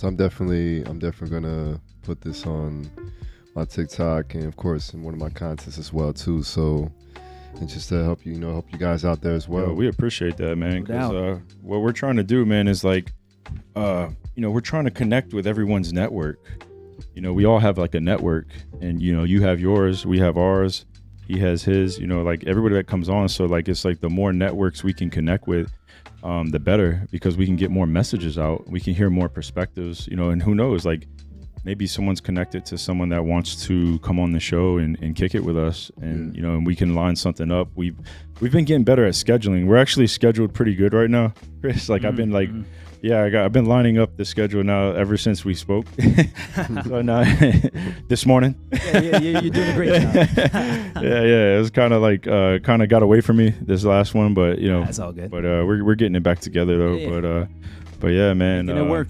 So I'm definitely gonna put this on my TikTok and of course in one of my contests as well too. So, and just to help you, help you guys out there as well. We appreciate that, man. Because what we're trying to do, man, is like, we're trying to connect with everyone's network. We all have like a network, and you have yours, we have ours, he has his. Like everybody that comes on. So like it's like the more networks we can connect with, the better, because we can get more messages out. We can hear more perspectives. And who knows, like maybe someone's connected to someone that wants to come on the show and kick it with us, and and we can line something up. We've been getting better at scheduling. We're actually scheduled pretty good right now, Chris. Like I've been like, I've been lining up the schedule now ever since we spoke. So now, this morning. Yeah, you're doing a great job. It was kind of like got away from me this last one, but that's all good. But we're getting it back together though. Yeah. But yeah, man. Making it work.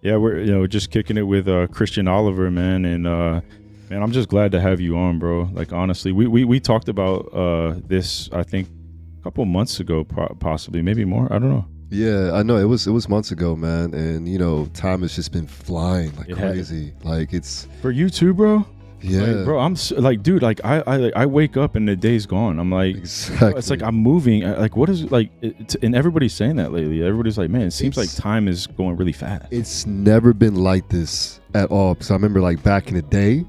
Yeah, we're just kicking it with Christian Oliver, man, and man, I'm just glad to have you on, bro. Like honestly, we talked about this, I think, a couple months ago, possibly, maybe more. I don't know. Yeah, I know it was months ago, man, and time has just been flying like crazy. Like it's for you too, bro. Yeah, like, bro. I'm like, dude. Like I wake up and the day's gone. I'm like, exactly. It's like I'm moving. Like, what is like? And everybody's saying that lately. Everybody's like, man, it seems like time is going really fast. It's never been like this at all. Because I remember like back in the day,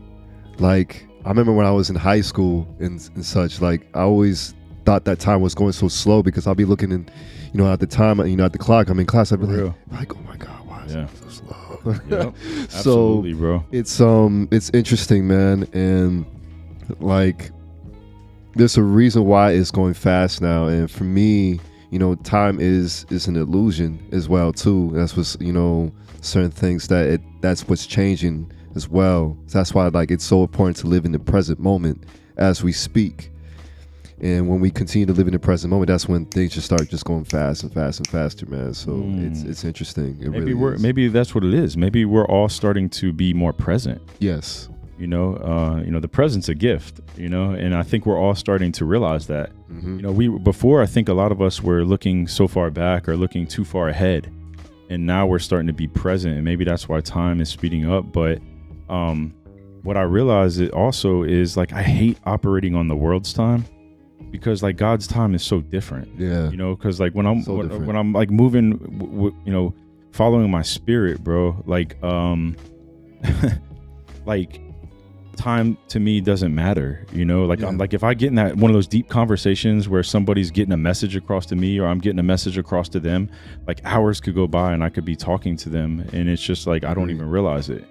like I remember when I was in high school and such. Like I always thought that time was going so slow because I'll be looking in, at the time, at the clock. I'm in class. I'd be like, oh my god, why is it so slow? Yep, absolutely, bro. It's interesting, man, and like there's a reason why it's going fast now, and for me, time is an illusion as well too. That's what's certain things that's what's changing as well. So that's why like it's so important to live in the present moment as we speak. And when we continue to live in the present moment, that's when things just start just going fast and fast and faster, man. So it's interesting. Maybe that's what it is. Maybe we're all starting to be more present. Yes. The present's a gift, and I think we're all starting to realize that. Mm-hmm. Before, I think a lot of us were looking so far back or looking too far ahead, and now we're starting to be present, and maybe that's why time is speeding up. But what I realize it also is like I hate operating on the world's time. Because like God's time is so different, because like when I'm like moving, following my spirit, bro, like like time to me doesn't matter, I'm like, if I get in that one of those deep conversations where somebody's getting a message across to me or I'm getting a message across to them, like hours could go by and I could be talking to them and it's just like I don't even realize it.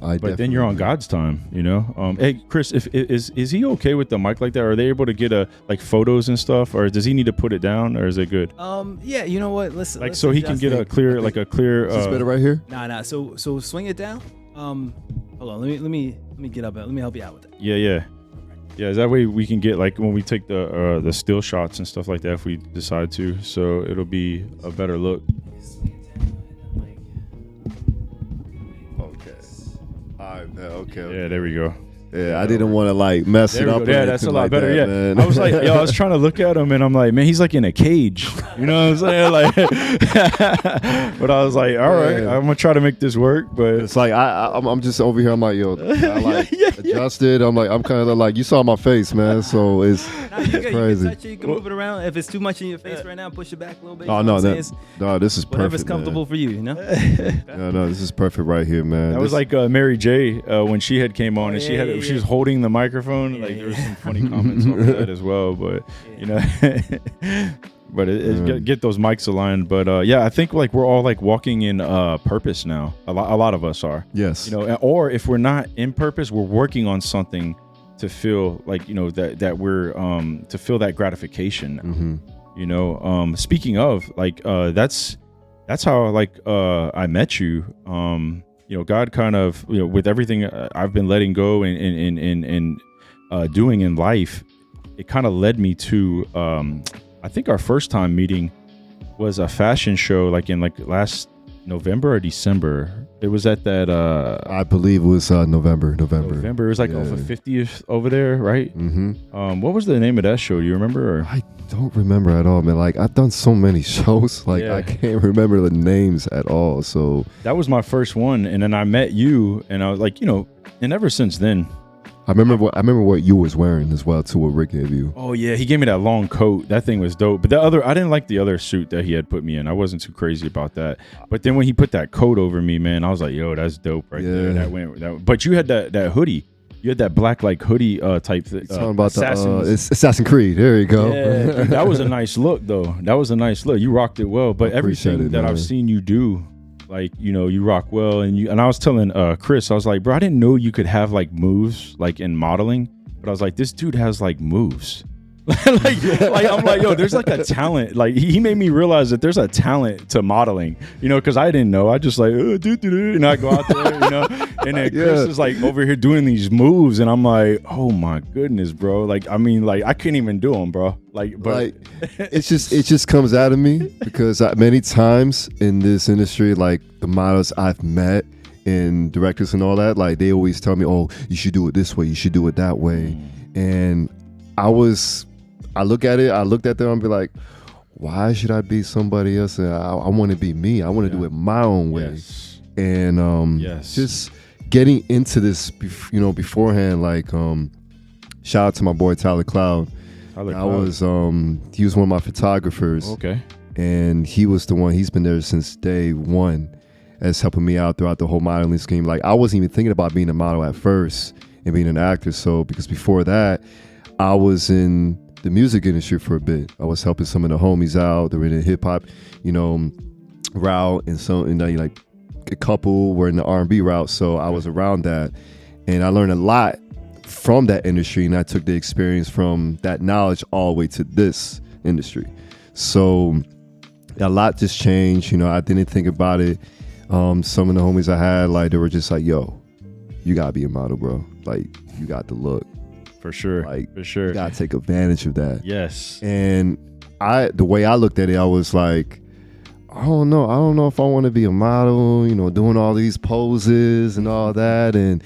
But then you're on God's time, Hey, Chris, is he okay with the mic like that? Are they able to get like photos and stuff, or does he need to put it down, or is it good? Yeah, you know what? Let's so he can get a clear. Is this better right here? Nah. So swing it down. Hold on. Let me get up. Let me help you out with that. Yeah. Is that way we can get like when we take the still shots and stuff like that if we decide to. So it'll be a better look. Okay. Yeah, there we go. Yeah, I didn't want to like mess it up. Yeah, that's a lot better. That, yeah, man. I was like, I was trying to look at him, and I'm like, man, he's like in a cage. You know what I'm saying? Like, but I was like, all right, I'm gonna try to make this work. But it's like I'm just over here. I'm like, I like adjusted. I'm kind of like you saw my face, man. So it's crazy. You can touch it. You can move it around. If it's too much in your face right now, push it back a little bit. Oh no, this is perfect. Whatever's comfortable for you, No, this is perfect right here, man. That was like Mary J. When she had came on and she was holding the microphone. Like there was some funny comments on that as well, but but get those mics aligned. But I think like we're all like walking in purpose now. A lot of us are. Yes. Or if we're not in purpose, we're working on something to feel like that we're to feel that gratification. Mm-hmm. Speaking of like that's how like I met you. God kind of with everything I've been letting go and doing in life, it kind of led me to I think our first time meeting was a fashion show like in like last November or December. It was at that. I believe it was November. November. It was like off of 50th over there, right? Mm-hmm. What was the name of that show? Do you remember? Or? I don't remember at all, man. Like, I've done so many shows, like I can't remember the names at all. So that was my first one, and then I met you, and I was like, and ever since then. I remember what you was wearing as well too. What Rick gave you. Oh yeah, he gave me that long coat. That thing was dope. But I didn't like the other suit that he had put me in. I wasn't too crazy about that. But then when he put that coat over me, man, I was like, yo, that's dope right there. That but you had that hoodie. You had that black like hoodie type thing. Talking about it's Assassin's Creed. There you go. Yeah, dude, that was a nice look though. That was a nice look. You rocked it well. But everything that I've seen you do. Like, you rock well, and I was telling Chris, I was like, bro, I didn't know you could have like moves like in modeling, but I was like, this dude has like moves. like I'm like, yo, there's like a talent. Like he made me realize that there's a talent to modeling, because I didn't know. I just like, and I go out there, and then Chris is like over here doing these moves, and I'm like, oh my goodness, bro. Like, I mean, like I couldn't even do them, bro. Like, but like, it just comes out of me because many times in this industry, like the models I've met and directors and all that, like they always tell me, oh, you should do it this way, you should do it that way, and I looked at them and be like, why should I be somebody else? And I want to be me. I want to do it my own way. Yes. And just getting into this, beforehand, like shout out to my boy Tyler Cloud. He was one of my photographers. Okay. And he was the one, he's been there since day one as helping me out throughout the whole modeling scheme. Like I wasn't even thinking about being a model at first and being an actor. So because before that, I was in the music industry for a bit. I was helping some of the homies out. They were in the hip hop, route, and like a couple were in the R&B route. So I was around that, and I learned a lot from that industry, and I took the experience from that knowledge all the way to this industry. So a lot just changed. I didn't think about it. Some of the homies I had, like, they were just like, yo, you gotta be a model, bro. Like, you got the look. For sure. Like, for sure. You gotta take advantage of that. Yes. And the way I looked at it, I was like, I don't know if I want to be a model, doing all these poses and all that. And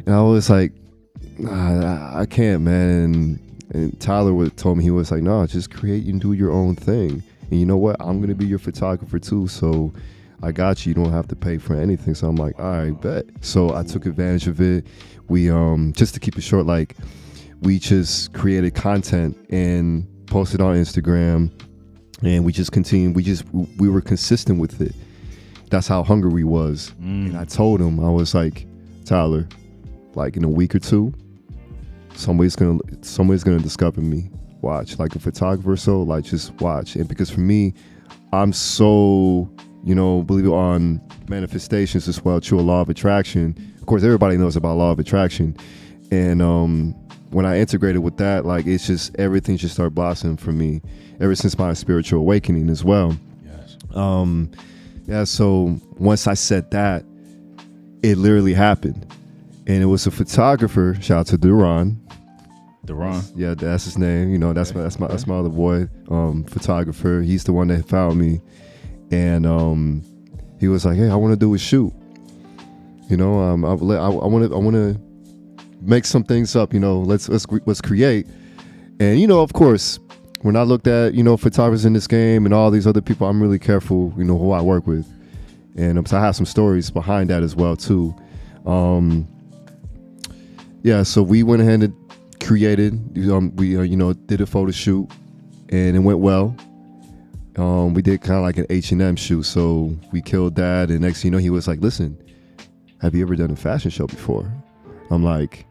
I was like, nah, I can't, man. And Tyler told me, he was like, no, just create and do your own thing. And you know what? I'm going to be your photographer too. So I got you. You don't have to pay for anything. So I'm like, all right, bet. So I took advantage of it. We, just to keep it short, like, we just created content and posted on Instagram, and we just continued. We were consistent with it. That's how hungry we was. And I told him, I was like, Tyler, like in a week or two, somebody's gonna discover me. Watch, like a photographer, so like just watch. And because for me, I'm so, believe it on manifestations as well, through a law of attraction. Of course, everybody knows about law of attraction. And when I integrated with that, like it's just everything just started blossoming for me ever since my spiritual awakening as well. Yes. So once I said that, it literally happened. And it was a photographer, shout out to Duran. Yeah, that's his name. That's my other boy, photographer. He's the one that found me. And he was like, hey, I want to do a shoot. I want to make some things up, let's create. And of course, when I looked at photographers in this game and all these other people, I'm really careful who I work with. And so I have some stories behind that as well too. So we went ahead and created, we did a photo shoot, and it went well. We did kind of like an H&M shoot, so we killed that. And next thing he was like, listen, have you ever done a fashion show before? I'm like,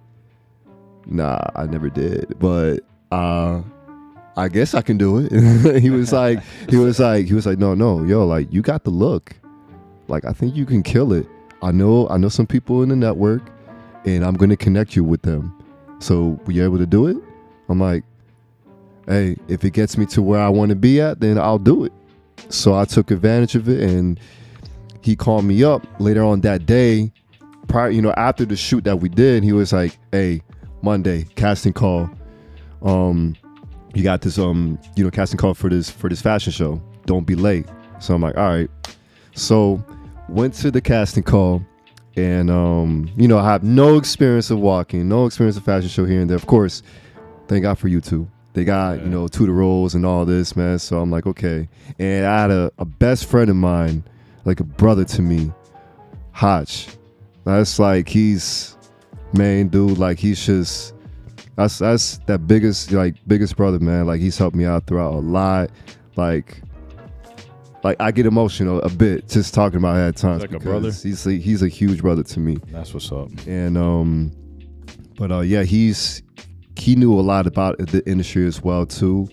nah, I never did, but I guess I can do it. He was like, no, yo, like you got the look. Like, I think you can kill it. I know some people in the network, and I'm gonna connect you with them. So were you able to do it? I'm like, hey, if it gets me to where I want to be at, then I'll do it. So I took advantage of it, and he called me up later on that day, prior, after the shoot that we did. He was like, hey, Monday casting call. You got this casting call for this fashion show. Don't be late. So I'm like, all right. So went to the casting call, and I have no experience of walking, no experience of fashion show here and there. Of course, thank God for YouTube. They got to the roles and all this, man. So I'm like, okay. And I had a best friend of mine, like a brother to me, Hotch. That's like he's main dude. Like he's just that's that biggest brother, man. Like he's helped me out throughout a lot. Like I get emotional a bit just talking about it at times. Like a brother. He's a huge brother to me. That's what's up. And he knew a lot about the industry as well too,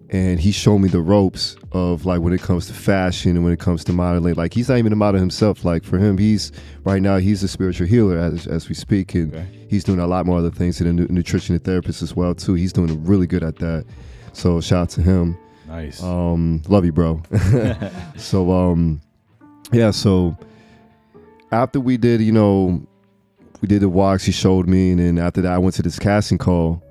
and he showed me the ropes of like when it comes to fashion and when it comes to modeling. Like he's not even a model himself. Like for him, he's a spiritual healer as we speak, and he's doing a lot more other things, and a nutrition and therapist as well too. He's doing really good at that. So shout out to him. Nice. Love you, bro. So so after we did the walks, he showed me, and then after that I went to this casting call,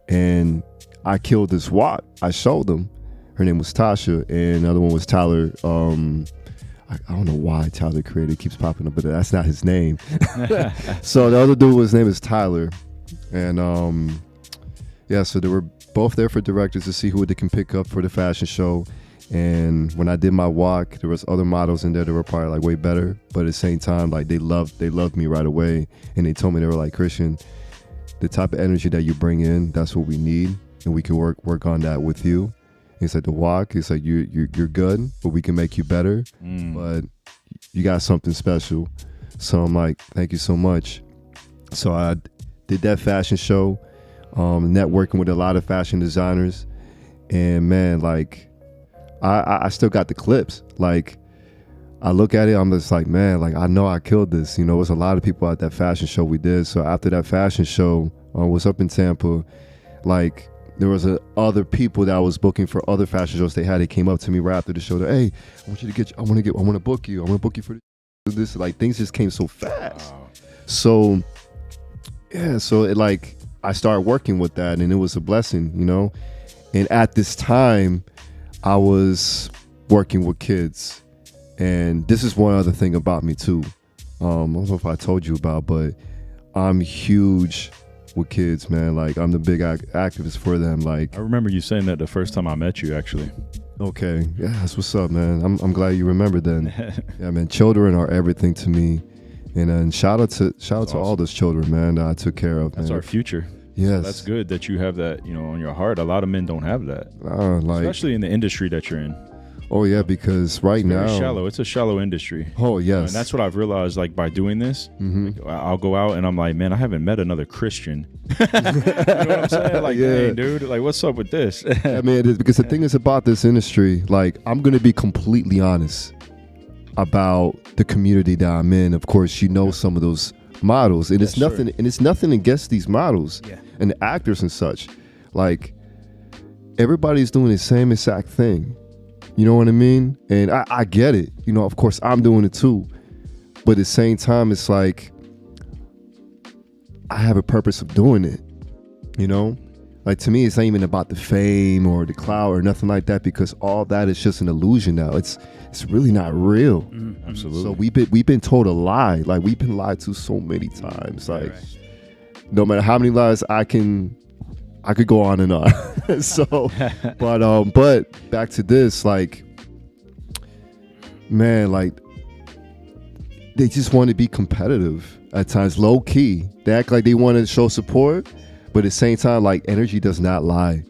and I killed this walk. I showed them. Her name was Tasha, and the other one was Tyler. I don't know why Tyler Creator keeps popping up, but that's not his name. So the other dude, his name is Tyler, and so they were both there for directors to see who they can pick up for the fashion show. And when I did my walk, there was other models in there that were probably like way better, but at the same time, like they loved me right away, and they told me, they were like, Christian, the type of energy that you bring in, that's what we need, and we can work on that with you. He said the walk, he's like you're good, but we can make you better, but you got something special. So I'm like, thank you so much. So I did that fashion show, networking with a lot of fashion designers, and man, like I still got the clips. Like I look at it, I'm just like, man, like I know I killed this. It was a lot of people at that fashion show we did. So after that fashion show, was up in Tampa, like there was other people that I was booking for other fashion shows they came up to me right after the show. Hey, I want to book you for this. Like things just came so fast. Wow. So yeah, so it like I started working with that, and it was a blessing, And at this time, I was working with kids, and this is one other thing about me too. I don't know if I told you about, but I'm huge with kids, man. Like I'm the big activist for them. Like I remember you saying that the first time I met you, actually. Okay, yeah, that's what's up, man. I'm glad you remembered then. Yeah, man. Children are everything to me, and shout out to all those children, man, that I took care of. That's man. our future. Yes. So that's good that you have that, on your heart. A lot of men don't have that, especially in the industry that you're in. Oh yeah, because right now shallow. It's a shallow industry. Oh yes, and that's what I've realized. Like by doing this, I'll go out and I'm like, man, I haven't met another Christian. You know what I'm saying? Like, hey, dude, like, what's up with this? I mean, it is because the thing is about this industry. Like, I'm gonna be completely honest about the community that I'm in. Of course, some of those models, and it's nothing. Sure. And it's nothing against these models and the actors and such. Like, everybody's doing the same exact thing. You know what I mean? And I get it. Of course, I'm doing it too. But at the same time, it's like I have a purpose of doing it. Like to me, it's not even about the fame or the clout or nothing like that, because all that is just an illusion now. It's really not real. Mm-hmm. Absolutely. So we've been told a lie. Like we've been lied to so many times. Like no matter how many lies I could go on and on. So, but back to this, like, man, like they just want to be competitive at times, low key. They act like they want to show support, but at the same time, like energy does not lie.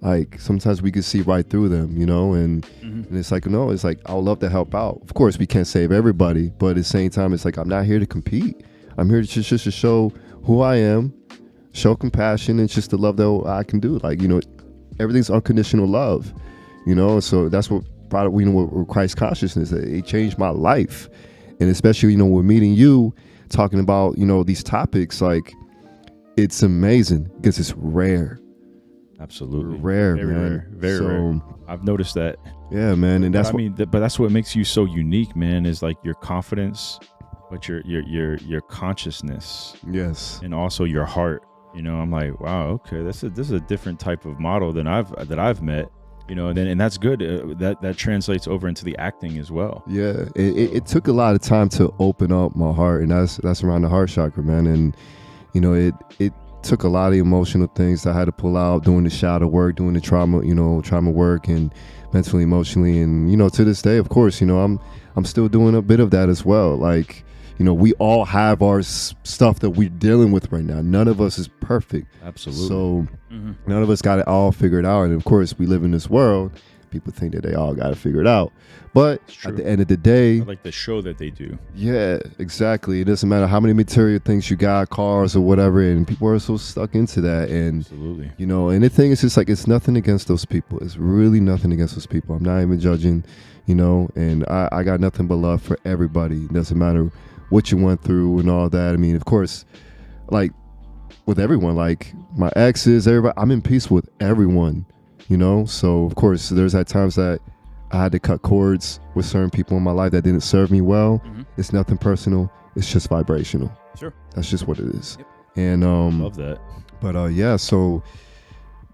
Like sometimes we can see right through them, and it's like, no, it's like, I would love to help out. Of course, we can't save everybody, but at the same time, it's like, I'm not here to compete. I'm here to just to show who I am, show compassion, and just the love that I can do. Like, everything's unconditional love, so that's what brought it, with Christ consciousness. It changed my life. And especially, we're meeting you, talking about, these topics, like, it's amazing because it's rare. Absolutely. Rare, very man. Rare. Very rare. I've noticed that. Yeah, man. And that's but that's what makes you so unique, man, is like your confidence, but your consciousness. Yes. And also your heart. I'm like, wow, okay, this is a different type of model than I've met. you know, and that's good. That translates over into the acting as well. Yeah, it took a lot of time to open up my heart, and that's around the heart chakra, man. And you know, it took a lot of emotional things that I had to pull out, doing the shadow work, doing the trauma work, and mentally, emotionally, and you know, to this day, of course, you know, I'm still doing a bit of that as well. Like, you know, we all have our stuff that we're dealing with right now. None of us is perfect. Absolutely. So none of us got it all figured out. And of course, we live in this world. People think that they all got to figure it out. But at the end of the day, I like the show that they do. Yeah, exactly. It doesn't matter how many material things you got, cars or whatever, and people are so stuck into that. And absolutely, you know, and the thing is just like, it's nothing against those people. It's really nothing against those people. I'm not even judging, you know, and I got nothing but love for everybody. It doesn't matter what you went through and all that. I mean, of course, like with everyone, like my exes, everybody, I'm in peace with everyone, you know? So of course there's at times that I had to cut cords with certain people in my life that didn't serve me well. It's nothing personal. It's just vibrational. Sure. That's just what it is. Yep. And love that. But yeah, so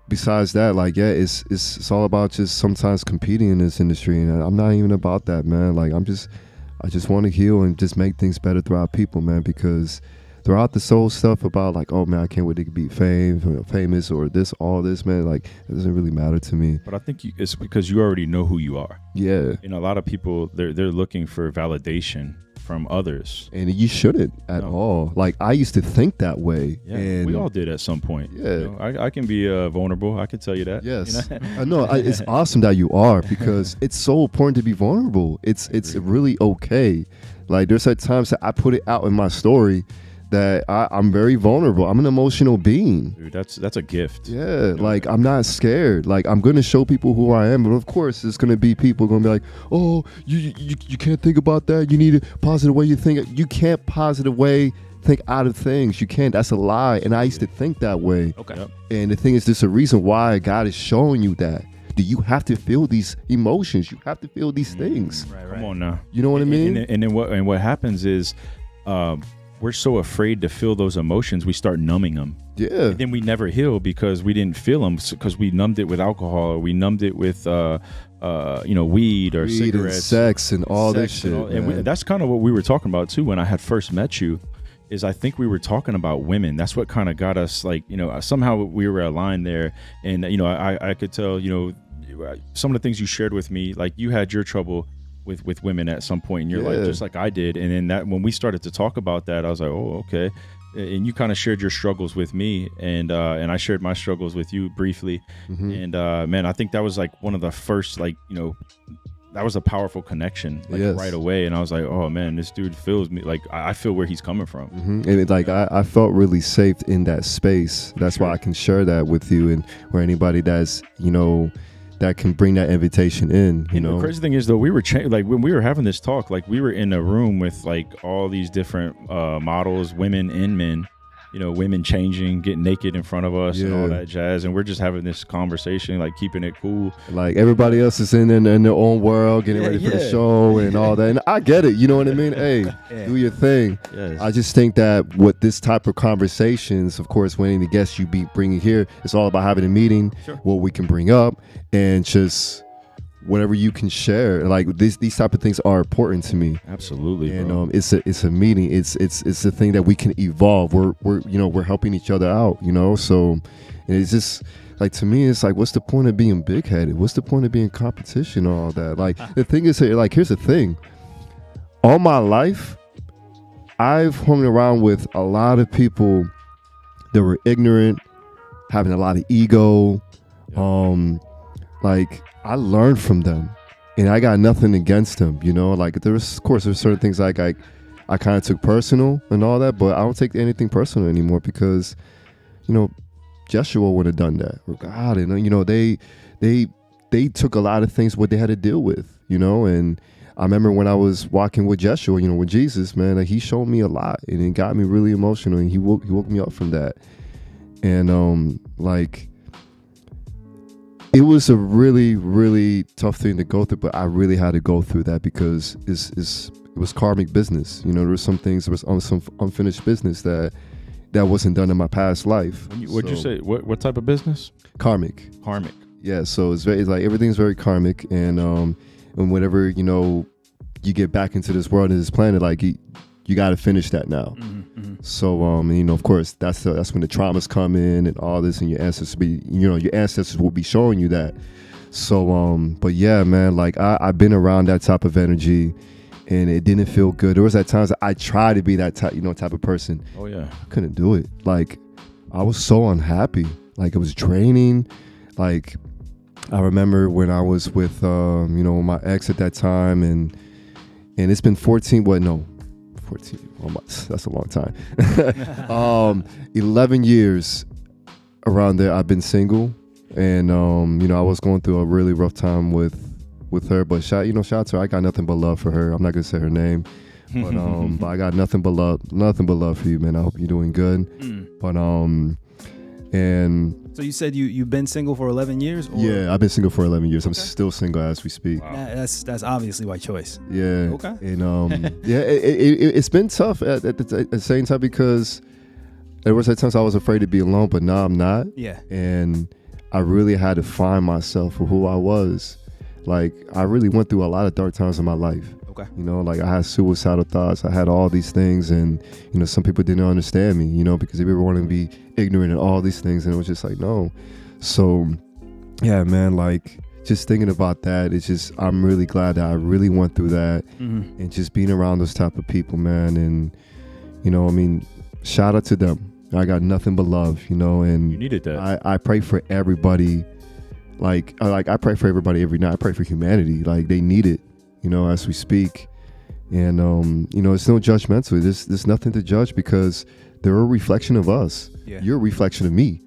besides that, like, yeah, it's all about just sometimes competing in this industry, and I'm not even about that, man. Like, I just want to heal and just make things better throughout people, man, because throughout this whole stuff about like, oh man, I can't wait to be famous or this, all this, man, like it doesn't really matter to me. But I think it's because you already know who you are. Yeah. You know, a lot of people, they're looking for validation from others. And you shouldn't at all. Like, I used to think that way. Yeah, and we all did at some point. Yeah. You know, I can be vulnerable. I can tell you that. Yes. You know? I know. It's awesome that you are, because it's so important to be vulnerable. It's really okay. Like, there's at times that I put it out in my story that I'm very vulnerable. I'm an emotional being. Dude, that's a gift. Yeah, like I'm not scared. Like, I'm gonna show people who I am, but of course there's gonna be people gonna be like, oh, you can't think about that. You need a positive way you think. You can't positive way think out of things. You can't. That's a lie. And I used to think that way. Okay. Yep. And the thing is, there's a reason why God is showing you that. Do you have to feel these emotions? You have to feel these things. Right. Come on now. You know what I mean? And then what happens is, we're so afraid to feel those emotions, we start numbing them. Yeah. And then we never heal because we didn't feel them, because we numbed it with alcohol, or we numbed it with weed or cigarettes, and sex and all this shit. And that's kind of what we were talking about too when I had first met you. Is I think we were talking about women. That's what kind of got us, like, you know, somehow we were aligned there. And you know, I could tell, you know, some of the things you shared with me, like you had your trouble with women at some point in your life, just like I did. And then that when we started to talk about that, I was like, oh, okay. And you kind of shared your struggles with me, and I shared my struggles with you briefly. And man, I think that was like one of the first, like, you know, that was a powerful connection, like right away. And I was like, oh man, this dude feels me. Like, I feel where he's coming from. And it, like, I felt really safe in that space. That's why I can share that with you, and or anybody that's, you know, that can bring that invitation in, you know. The crazy thing is, though, we were like when we were having this talk, like we were in a room with like all these different models, women and men, you know, women changing, getting naked in front of us and all that jazz. And we're just having this conversation, like keeping it cool. Like everybody else is in their own world, getting ready for the show and all that. And I get it, you know what I mean? Hey, do your thing. Yes. I just think that with this type of conversations, of course, when the guests you be bringing here, it's all about having a meeting, what we can bring up, and just whatever you can share. Like these type of things are important to me. Absolutely. And it's a meeting. It's a thing that we can evolve. We're helping each other out, you know. So it's just like, to me, it's like, what's the point of being big headed? What's the point of being competition and all that? Like, the thing is, like, here's the thing. All my life, I've hung around with a lot of people that were ignorant, having a lot of ego. Like, I learned from them, and I got nothing against them, you know. Like, there's certain things like I kind of took personal and all that, but I don't take anything personal anymore, because, you know, Joshua would have done that, or God, and you know, they took a lot of things what they had to deal with, you know. And I remember when I was walking with Joshua, you know, with Jesus, man, like, he showed me a lot, and it got me really emotional, and he woke me up from that. And like, it was a really, really tough thing to go through, but I really had to go through that, because it was karmic business. You know, there were some things, there was some unfinished business that wasn't done in my past life. What'd you say? What type of business? Karmic. Yeah, so it's like everything's very karmic, and whenever you get back into this world and this planet, like you got to finish that now. So of course that's when the traumas come in and all this, and your ancestors will be showing you that. So but yeah, man, like I've been around that type of energy, and it didn't feel good. There was at times that I tried to be that type of person. Oh yeah, couldn't do it. Like I was so unhappy. Like it was draining. Like I remember when I was with my ex at that time, and it's been 14. 14. Almost. That's a long time. 11 years around there. I've been single, and I was going through a really rough time with her. But shout out to her. I got nothing but love for her. I'm not gonna say her name, but but I got nothing but love for you, man. I hope you're doing good. But and. So you said you've been single for 11 years? Or? Yeah, I've been single for 11 years. I'm Okay. still single as we speak. Wow. That's obviously by choice. Yeah. Okay. And it's been tough at the same time, because there was at times I was afraid to be alone, but now I'm not. Yeah. And I really had to find myself for who I was. Like I really went through a lot of dark times in my life. Okay. Like I had suicidal thoughts. I had all these things, and some people didn't understand me, because they were wanting to be ignorant and all these things, and it was just like no. So yeah, man, like just thinking about that, it's just I'm really glad that I really went through that, and just being around those type of people, man. And shout out to them. I got nothing but love, and you needed that. I pray for everybody. Like I pray for everybody every night. I pray for humanity. Like they need it, as we speak. And it's no judgmental. There's nothing to judge, because they're a reflection of us. Yeah. You're a reflection of me.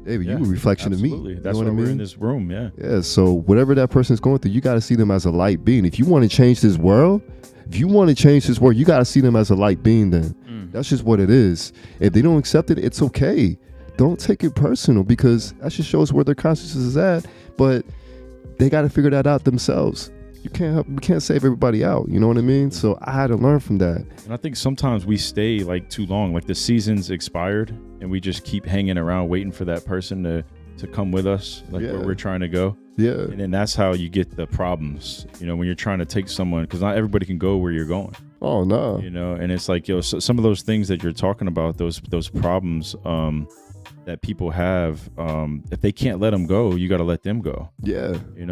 David, you're a reflection absolutely. of me. That's why we're in this room. Yeah. So whatever that person's going through, you got to see them as a light being. If you want to change this world, you got to see them as a light being. Then that's just what it is. If they don't accept it, it's okay. Don't take it personal, because that just shows where their consciousness is at. But they got to figure that out themselves. We can't save everybody out. You know what I mean? So I had to learn from that. And I think sometimes we stay like too long, like the season's expired, and we just keep hanging around waiting for that person to come with us, like where we're trying to go. Yeah. And then that's how you get the problems, when you're trying to take someone, because not everybody can go where you're going. Oh no. And it's like, so some of those things that you're talking about, those problems that people have, if they can't let them go, you got to let them go. Yeah. And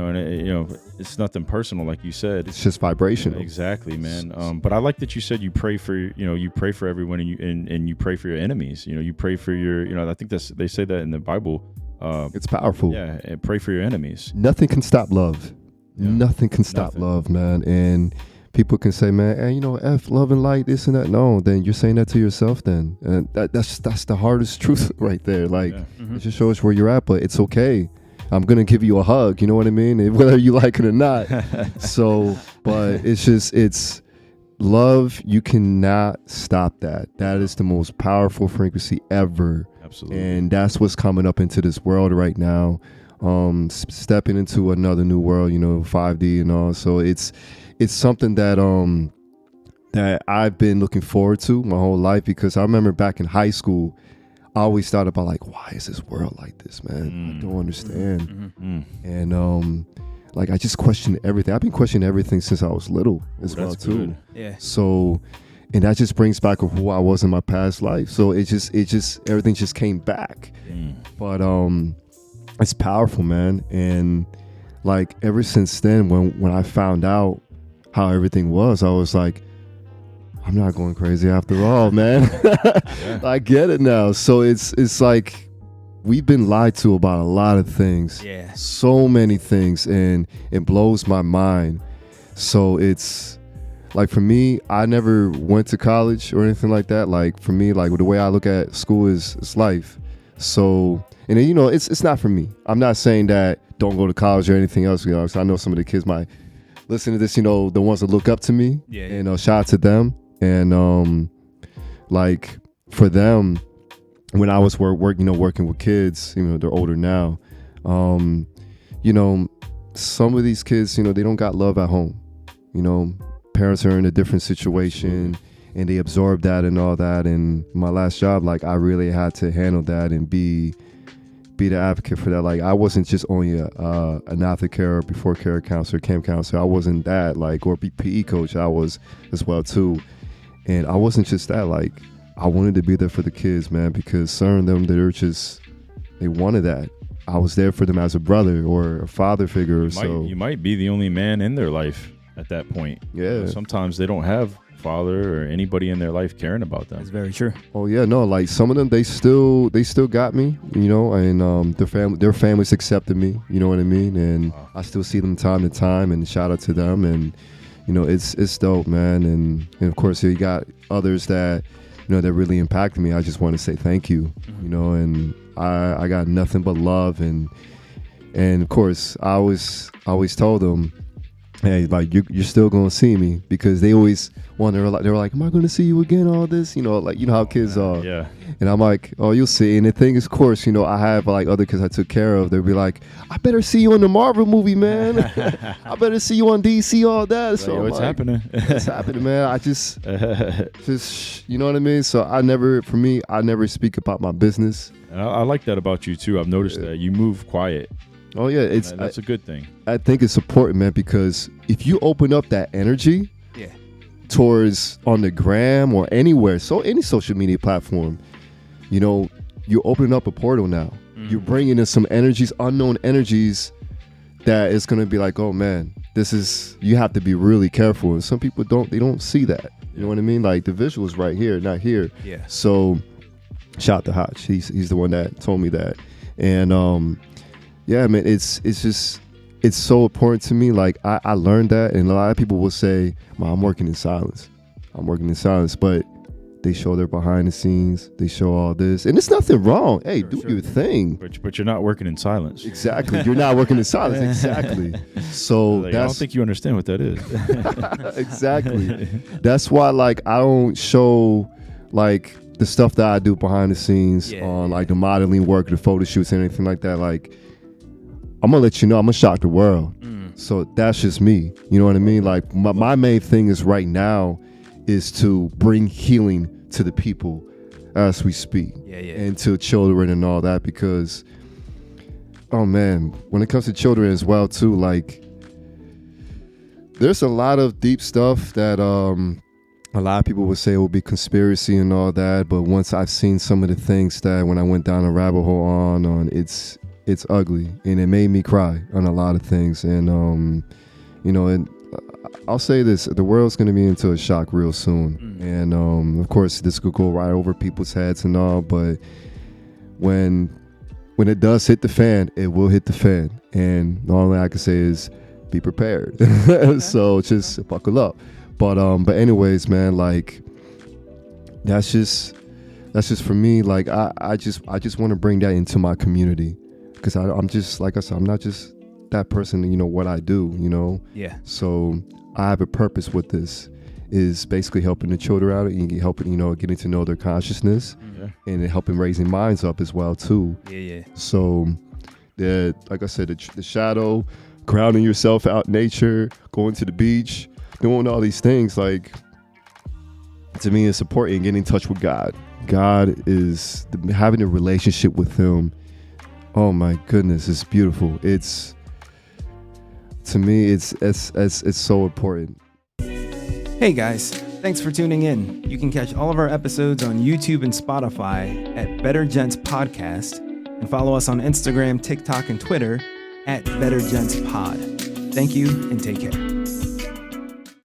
it's nothing personal, like you said. It's just vibrational. Exactly, man. But I like that you said you pray for everyone, and you pray for your enemies. You pray for your, I think they say that in the Bible. It's powerful. Yeah, and pray for your enemies. Nothing can stop love. Yeah. Nothing can stop love, man. And people can say, man, F love and light, this and that. No, then you're saying that to yourself then. And that's the hardest truth right there. Like, it just shows where you're at, but it's okay. I'm going to give you a hug, you know what I mean? Whether you like it or not. So, but it's love. You cannot stop that. That is the most powerful frequency ever. Absolutely. And that's what's coming up into this world right now. Stepping into another new world, 5D and all. So it's something that that I've been looking forward to my whole life, because I remember back in high school, I always thought about like, why is this world like this, man? I don't understand. And like I just questioned everything. I've been questioning everything since I was little as well too. Good. Yeah. So, and that just brings back of who I was in my past life. So it just everything just came back. But it's powerful, man. And like ever since then, when I found out how everything was, I was like, I'm not going crazy after all, man. I get it now. So it's like we've been lied to about a lot of things. Yeah. So many things, and it blows my mind. So it's like, for me, I never went to college or anything like that. Like for me, like the way I look at school is life. So, and it's not for me. I'm not saying that don't go to college or anything else. 'Cause I know some of the kids might listen to this, the ones that look up to me. Yeah. And shout out to them. And like for them, when I was working with kids, they're older now. Some of these kids, they don't got love at home. Parents are in a different situation, and they absorb that and all that. And my last job, like I really had to handle that and be be the advocate for that. Like, I wasn't just only an aftercare, before care counselor, camp counselor. I wasn't that, like, or PE coach. I was as well too. And I wasn't just that. Like, I wanted to be there for the kids, man, because some of them, they wanted that. I was there for them as a brother or a father figure. You might be the only man in their life at that point. Yeah. Sometimes they don't have father or anybody in their life caring about them. That's very true. Oh yeah, no, like some of them, they still got me, and their families accepted me, you know what I mean, and I still see them time to time, and shout out to them, and it's dope, man, and of course you got others that that really impacted me. I just want to say thank you, and I got nothing but love, and of course I always told them, hey, like you're still gonna see me, because they always wonder, they were like, am I gonna see you again? All this, like how kids are. Yeah. And I'm like, oh, you'll see. And the thing is, of course, I have like other kids I took care of. They'll be like, I better see you in the Marvel movie, man. I better see you on DC, all that. Like, so what's happening? It's happening, man. I just you know what I mean. So I never speak about my business. And I like that about you too. I've noticed that you move quiet. Oh yeah, that's a good thing. I think it's important, man, because if you open up that energy, towards on the gram or anywhere, so any social media platform, you're opening up a portal now. You're bringing in some energies, unknown energies, that it's gonna be like, oh man, you have to be really careful. And some people don't see that. You know what I mean? Like the visual is right here, not here. Yeah. So shout out to Hotch. He's the one that told me that. And yeah, man, it's so important to me. Like I learned that, and a lot of people will say, I'm working in silence. But they show their behind the scenes. They show all this, and it's nothing wrong. Hey, do your thing. But you're not working in silence. Exactly. You're not working in silence. Exactly. So like, I don't think you understand what that is. Exactly. That's why, like, I don't show like the stuff that I do behind the scenes on like the modeling work, the photo shoots, and anything like that. Like, I'm gonna let you know, I'm gonna shock the world. So that's just me. You know what I mean? Like my main thing is right now is to bring healing to the people as we speak. And to children and all that, because oh man, when it comes to children as well too, like there's a lot of deep stuff that a lot of people would say it will be conspiracy and all that, but once I've seen some of the things that when I went down a rabbit hole on it's ugly, and it made me cry on a lot of things. And and I'll say this, the world's going to be into a shock real soon. And of course this could go right over people's heads and all, but when it does hit the fan, it will hit the fan, and the only thing I can say is be prepared. So just buckle up. But anyways, man, like that's just for me. Like I just want to bring that into my community. Because I'm just, like I said, I'm not just that person, what I do, Yeah. So I have a purpose with this, is basically helping the children out and helping, getting to know their consciousness and helping raising minds up as well, too. Yeah. So, like I said, the shadow, grounding yourself out in nature, going to the beach, doing all these things, like, to me, it's important getting in touch with God. God is, having a relationship with Him. Oh my goodness, it's beautiful. To me, it's so important. Hey guys, thanks for tuning in. You can catch all of our episodes on YouTube and Spotify at Better Gents Podcast, and follow us on Instagram, TikTok, and Twitter at Better Gents Pod. Thank you and take care.